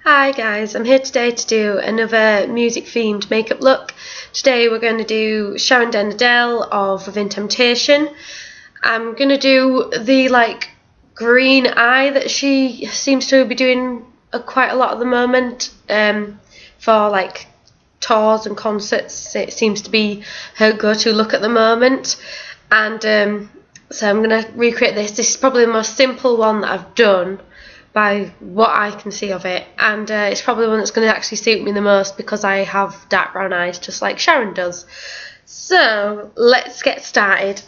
Hi guys, I'm here today to do another music themed makeup look. Today we're going to do Sharon of Adel of Within Temptation. I'm going to do the green eye that she seems to be doing quite a lot at the moment for tours and concerts. It seems to be her go-to look at the moment, and so I'm going to recreate this. This is probably the most simple one that I've done by what I can see of it, and it's probably the one that's going to actually suit me the most because I have dark brown eyes just like Sharon does. So let's get started.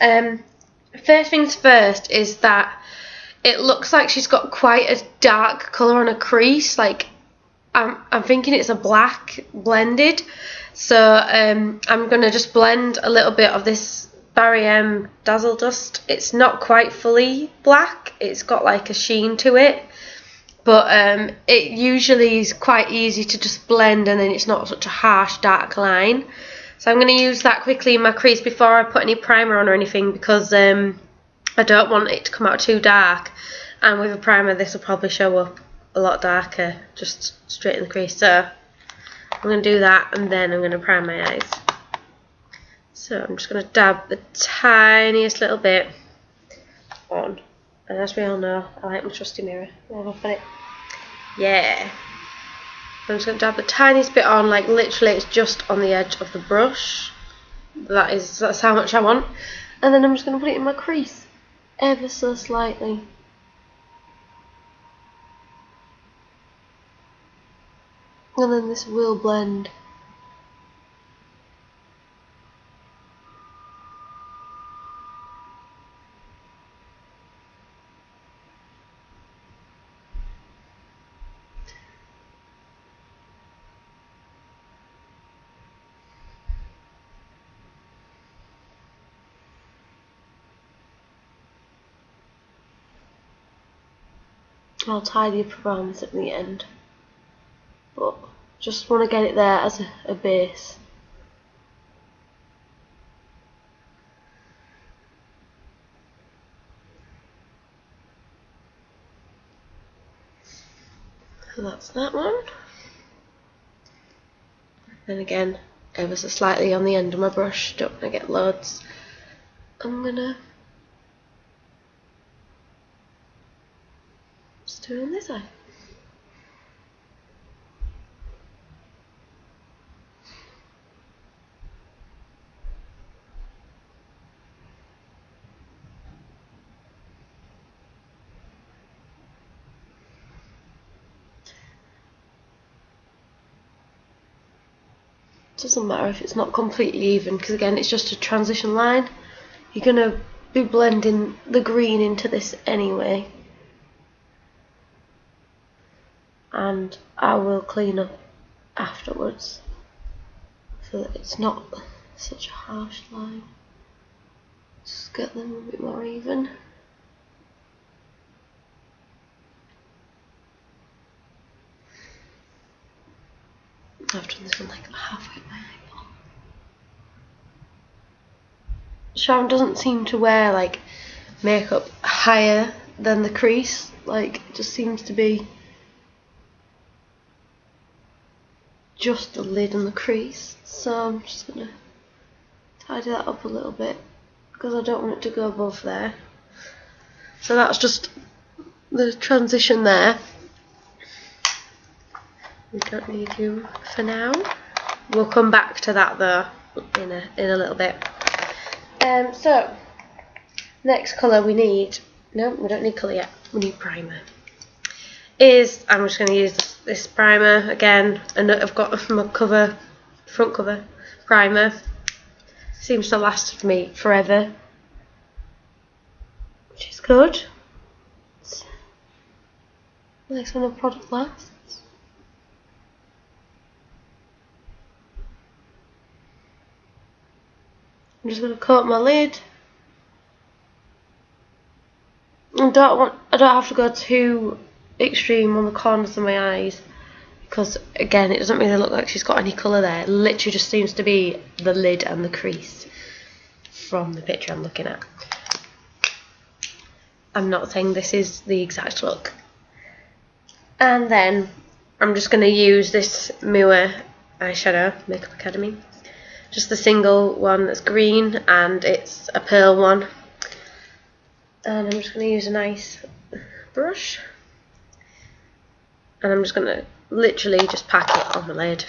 First things first is that it looks like she's got quite a dark colour on her crease. I'm thinking it's a black blended, so I'm going to just blend a little bit of this Barry M Dazzle Dust. It's not quite fully black, it's got like a sheen to it, but it usually is quite easy to just blend and then it's not such a harsh dark line. So I'm going to use that quickly in my crease before I put any primer on or anything, because I don't want it to come out too dark, and with a primer this will probably show up a lot darker just straight in the crease. So I'm going to do that and then I'm going to prime my eyes. So I'm just going to dab the tiniest little bit on. And as we all know, I like my trusty mirror. Where have I put it? Yeah. I'm just going to dab the tiniest bit on, like literally it's just on the edge of the brush. That's how much I want. And then I'm just going to put it in my crease, ever so slightly. And then this will blend. I'll tidy up around this at the end, but just want to get it there as a base. So that's that one. Then again, ever so slightly on the end of my brush, don't want to get loads. I'm gonna just do it on this eye. Doesn't matter if it's not completely even, because again it's just a transition line. You're going to be blending the green into this anyway, and I will clean up afterwards so that it's not such a harsh line. Just get them a bit more even. I've done this one like halfway up my eyeball. Sharon doesn't seem to wear like makeup higher than the crease, like it just seems to be just the lid and the crease. So I'm just gonna tidy that up a little bit because I don't want it to go above there. So that's just the transition there. We don't need you for now. We'll come back to that though in a little bit. So next colour we need, no, we don't need colour yet, we need primer. I'm just going to use this primer again, and I've got my front cover primer. Seems to last for me forever, which is good. It's nice when a product lasts. I'm just going to coat my lid. I don't have to go too extreme on the corners of my eyes, because again it doesn't really look like she's got any colour there. It literally just seems to be the lid and the crease from the picture I'm looking at. I'm not saying this is the exact look. And then I'm just going to use this Mua eyeshadow, Makeup Academy. Just the single one that's green, and it's a pearl one. And I'm just going to use a nice brush. And I'm just going to literally just pack it on the lid.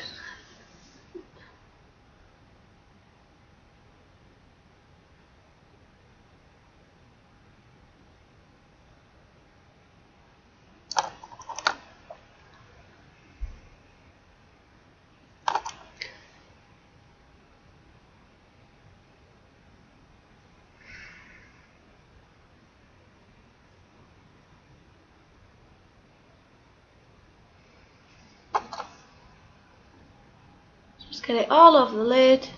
Just get it all over the lid.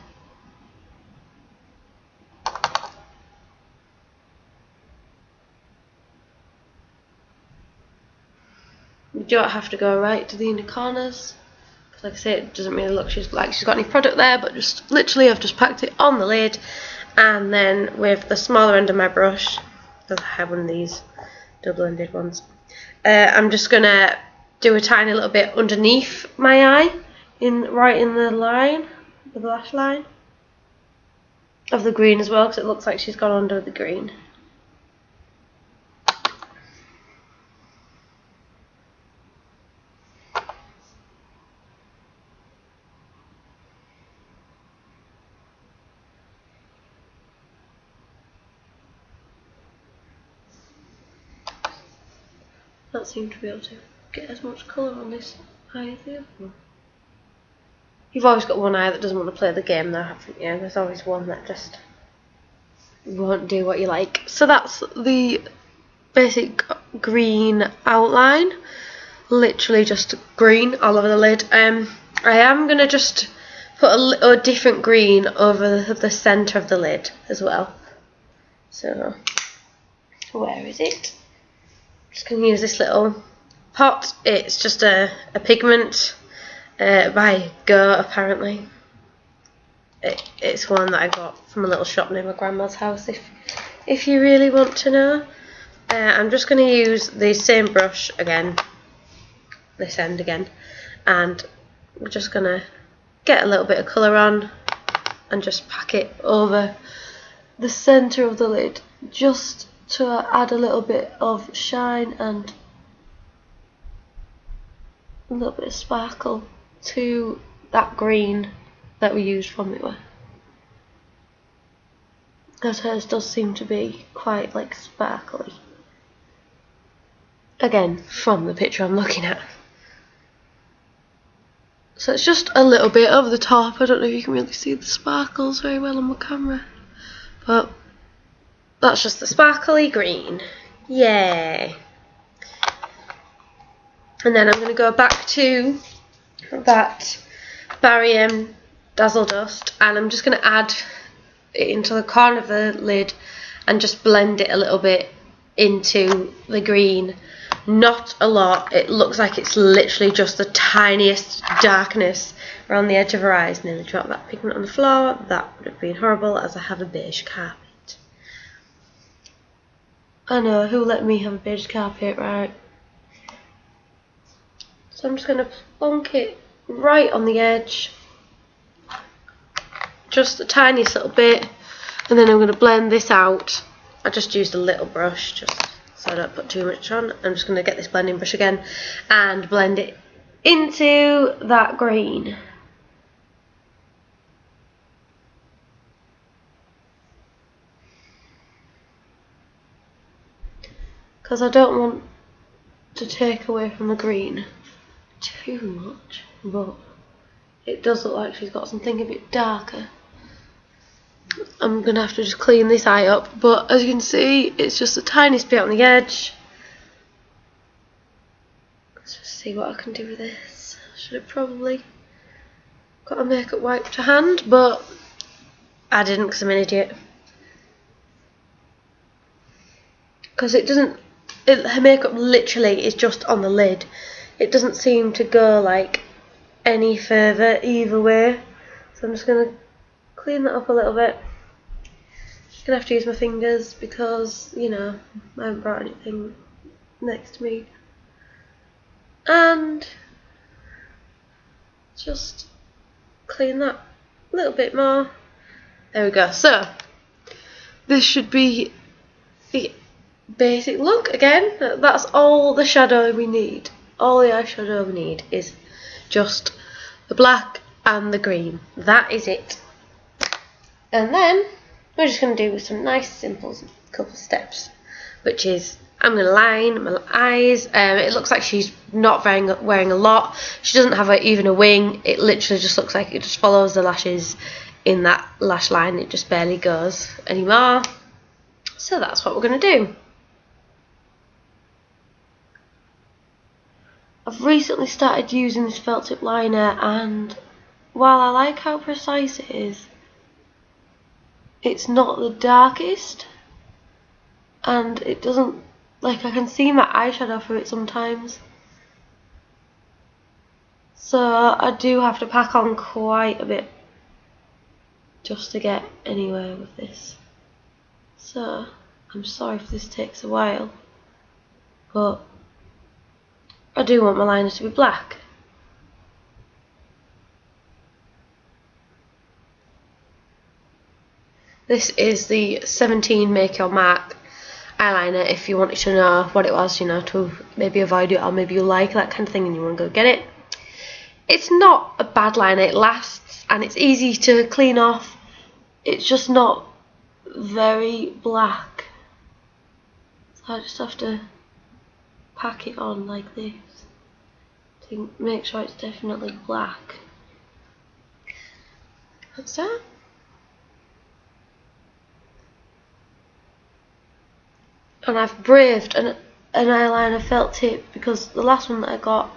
You don't have to go right to the inner corners, because like I say, it doesn't really look like she's got any product there, but just literally I've just packed it on the lid, and then with the smaller end of my brush, because I have one of these double-ended ones, I'm just going to do a tiny little bit underneath my eye, right in the line, the lash line of the green as well, because it looks like she's gone under the green. Don't seem to be able to get as much colour on this eye as the other one. You've always got one eye that doesn't want to play the game though, haven't you? There's always one that just won't do what you like. So that's the basic green outline. Literally just green all over the lid. I am going to just put a different green over the centre of the lid as well. So, where is it? Just going to use this little pot. It's just a pigment by Go, apparently. It's one that I got from a little shop near my grandma's house, if you really want to know. I'm just going to use the same brush again, this end again, and we're just going to get a little bit of colour on and just pack it over the centre of the lid, just to add a little bit of shine and a little bit of sparkle to that green that we used from it. Because hers does seem to be quite like sparkly. Again, from the picture I'm looking at. So it's just a little bit over the top. I don't know if you can really see the sparkles very well on my camera, but that's just the sparkly green. Yay! And then I'm going to go back to that Barry Dazzle Dust, and I'm just going to add it into the corner of the lid and just blend it a little bit into the green. Not a lot. It looks like it's literally just the tiniest darkness around the edge of her eyes. Nearly dropped that pigment on the floor. That would have been horrible, as I have a beige carpet. I know, who let me have a beige carpet, right? So I'm just going to plonk it right on the edge, just the tiniest little bit, and then I'm going to blend this out. I just used a little brush just so I don't put too much on. I'm just going to get this blending brush again and blend it into that green. Because I don't want to take away from the green too much, but it does look like she's got something a bit darker. I'm going to have to just clean this eye up, but as you can see, it's just the tiniest bit on the edge. Let's just see what I can do with this. Should have probably got a makeup wipe to hand, but I didn't because I'm an idiot. Because it doesn't, her makeup literally is just on the lid. It doesn't seem to go like any further either way. So I'm just going to clean that up a little bit. I'm going to have to use my fingers because, you know, I haven't brought anything next to me. And just clean that a little bit more. There we go. So this should be the basic look again. That's all the shadow we need. All the eyeshadow we need is just the black and the green. That is it. And then we're just going to do some nice simple couple steps, which is I'm going to line my eyes. It looks like she's not wearing a lot. She doesn't have even a wing. It literally just looks like it just follows the lashes in that lash line. It just barely goes anymore. So that's what we're going to do. I've recently started using this felt tip liner, and while I like how precise it is, it's not the darkest, and it doesn't, like, I can see my eyeshadow through it sometimes. So I do have to pack on quite a bit just to get anywhere with this. So I'm sorry if this takes a while, but I do want my liner to be black. This is the 17 Make Your Mark eyeliner. If you wanted to know what it was, you know, to maybe avoid it or maybe you like that kind of thing and you want to go get it. It's not a bad liner, it lasts and it's easy to clean off. It's just not very black. So I just have to pack it on like this to make sure it's definitely black. That's that. And I've braved an eyeliner felt tip because the last one that I got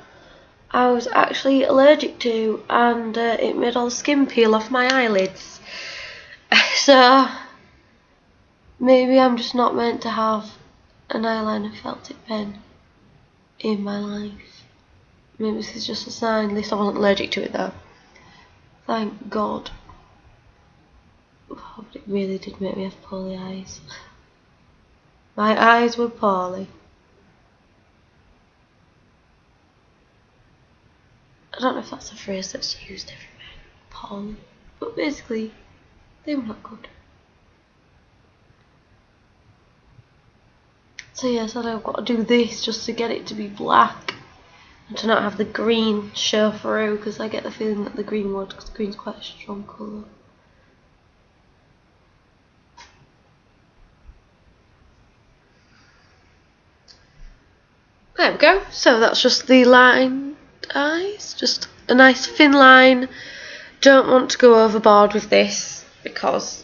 I was actually allergic to, and it made all the skin peel off my eyelids. So maybe I'm just not meant to have an eyeliner felt tip pen in my life. Maybe this is just a sign. At least I wasn't allergic to it though. Thank God. Oh, but it really did make me have poorly eyes. My eyes were poorly. I don't know if that's a phrase that's used everywhere, poorly, but basically they were not good. So yes, I've got to do this just to get it to be black and to not have the green show through, because I get the feeling that the green would, because green's quite a strong colour. There we go. So that's just the lined eyes, just a nice thin line. Don't want to go overboard with this because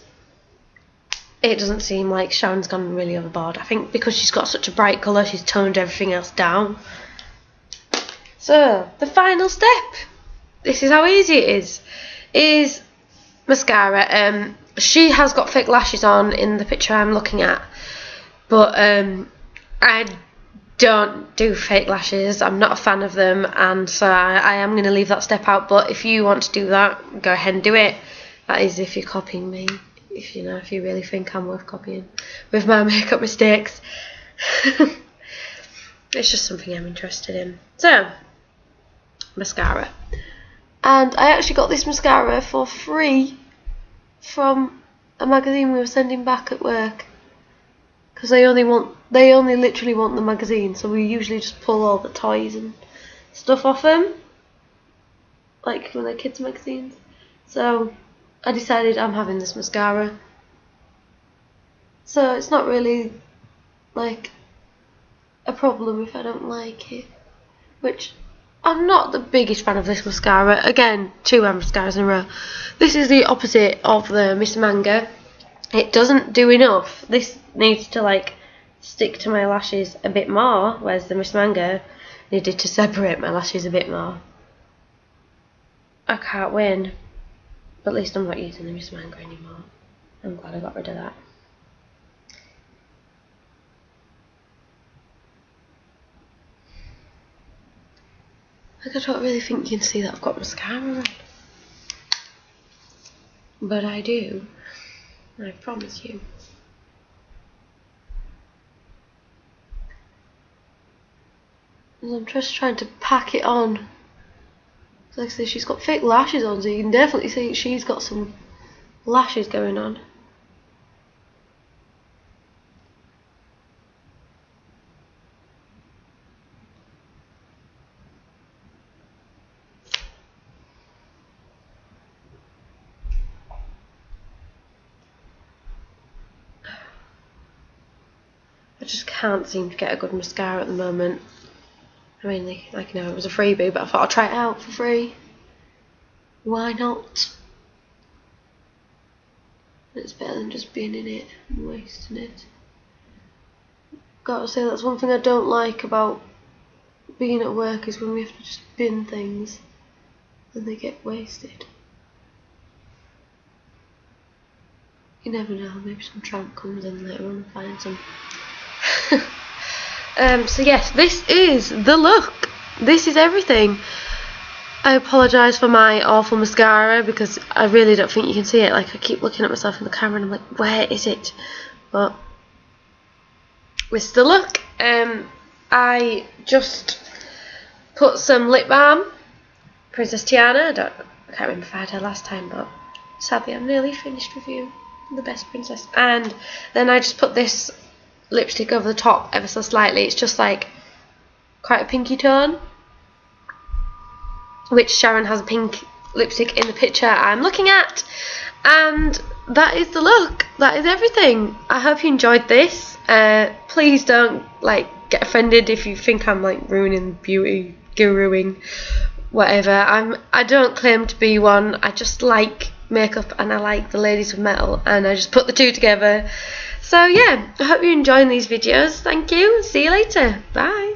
it doesn't seem like Sharon's gone really overboard. I think because she's got such a bright colour, she's toned everything else down. So the final step, this is how easy it is mascara. She has got fake lashes on in the picture I'm looking at, but I don't do fake lashes. I'm not a fan of them, and so I am going to leave that step out. But if you want to do that, go ahead and do it. That is if you're copying me, if you really think I'm worth copying with my makeup mistakes. It's just something I'm interested in. So mascara, and I actually got this mascara for free from a magazine we were sending back at work, because they only literally want the magazine, so we usually just pull all the toys and stuff off them, like when they're kids magazines. So I decided I'm having this mascara, so it's not really like a problem if I don't like it, which I'm not the biggest fan of this mascara. Again, 2 mascaras in a row. This is the opposite of the Miss Manga. It doesn't do enough. This needs to like stick to my lashes a bit more, whereas the Miss Manga needed to separate my lashes a bit more. I can't win, but at least I'm not using the Miss Manga anymore. I'm glad I got rid of that. Like, I don't really think you can see that I've got mascara on, but I do, I promise you. And I'm just trying to pack it on Like I say, she's got fake lashes on, so you can definitely see she's got some lashes going on. I just can't seem to get a good mascara at the moment. I mean, like you know, it was a freebie, but I thought I'd try it out for free. Why not? It's better than just being in it and wasting it. Gotta say, that's one thing I don't like about being at work, is when we have to just bin things and they get wasted. You never know, maybe some tramp comes in later on and finds some. So yes, this is the look. This is everything. I apologise for my awful mascara, because I really don't think you can see it. Like, I keep looking at myself in the camera and I'm like, where is it? But this is the look. I just put some lip balm, Princess Tiana. I can't remember if I had her last time, but sadly I'm nearly finished with you, the best princess. And then I just put this lipstick over the top ever so slightly. It's just like quite a pinky tone, which Sharon has a pink lipstick in the picture I'm looking at. And that is the look. That is everything. I hope you enjoyed this. Please don't get offended if you think I'm ruining beauty, guruing, whatever. I don't claim to be one. I just like makeup and I like the ladies of metal, and I just put the two together. So yeah, I hope you're enjoying these videos. Thank you. See you later. Bye.